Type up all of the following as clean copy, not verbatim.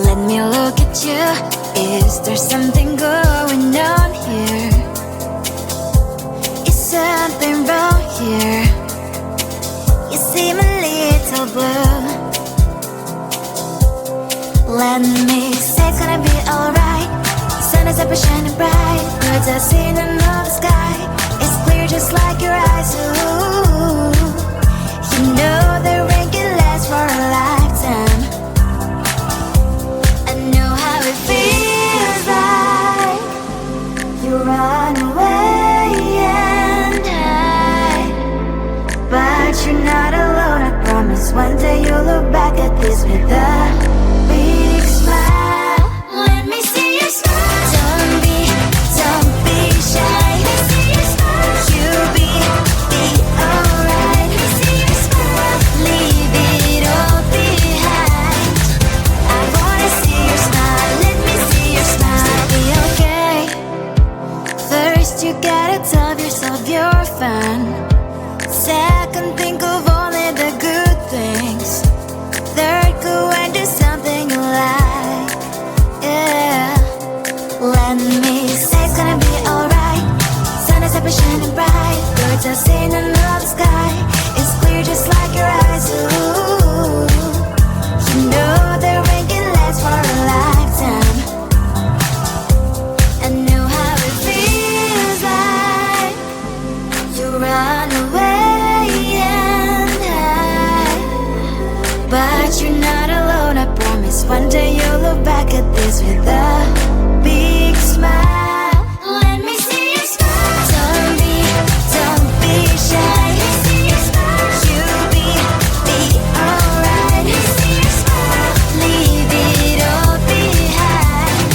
Let me look at you. Is there something going on here? Is something wrong here? You seem a little blue. Let me say it's gonna be alright. Sun is up and shining bright. Birds are singing in the sky. It's clear just like your eyes. Ooh, you know the rain can last for a lifetime. I know how it feels like you run away and hide, but you're not alone. I promise one day you'll look back at this with a big smile. Let me see your smile. Don't be shy. Let me see your smile. You'll be alright. Let me see your smile. Leave it all behind. I wanna see your smile. Let me see your smile. Be okay. First you gotta tell yourself you're fine. Second, think of only the good things. Third, go and do something you like. Yeah. Let me say it's gonna be alright. Sun is up and shining bright. Birds are singing in the sky. It's clear just like your eyes. Ooh, you know the rain can last for a lifetime. I know how it feels like you run away and hide, but you're not alone. I promise one day you'll look back at this with a big smile. Let me see your smile. Don't be shy. Let me see your smile. You'll be alright. Let me see your smile. Leave it all behind.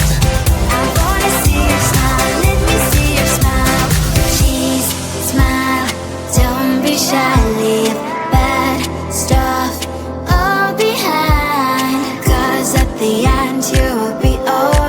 I wanna see your smile. Let me see your smile. Cheese, smile. Don't be shy. Leave bad stuff all behind. 'Cause at the end you will be alright.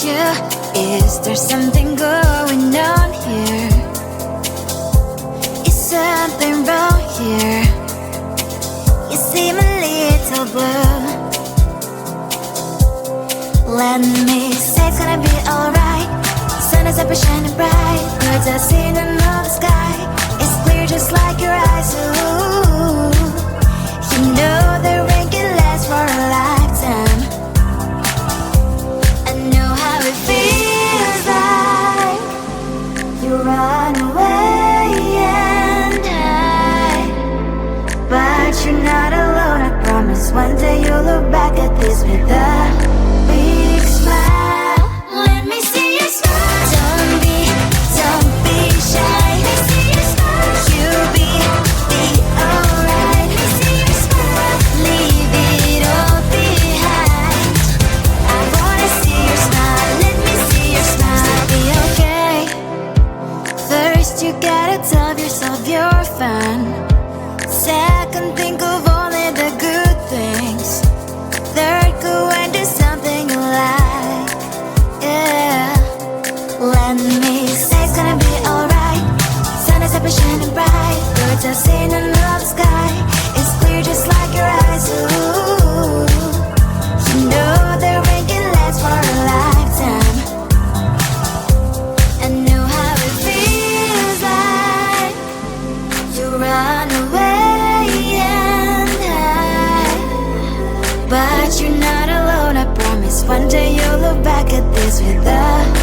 you. Is there something going on here? Is something wrong here? You seem a little blue. Let me say it's gonna be alright. Sun is up and shining bright. Birds are singing in the sky. It's clear just like your eyes. Ooh, you know the rain can last for a lifetime. I know how it feels like you run away and hide, but you're not alone. I promise one day you'll look back at this with a big smile. Let me see you smile. Don't be shy. Let me see you smile. You'll be alright. Let me see you smile. Leave it all behind. I wanna see your smile. Let me see your smile. It'll be okay. First you gotta tell yourself you're fine. Second, think of only the good things. Third, go and do something you like. Yeah. Let me say it's gonna be alright. Sun is up and shining bright. Birds are singing in the sky. It's clear just like your eyes. Ooh, you know the rain can last for a lifetime. I know how it feels like you run away and hide, but you're not alone. I promise one day you'll look back at this with a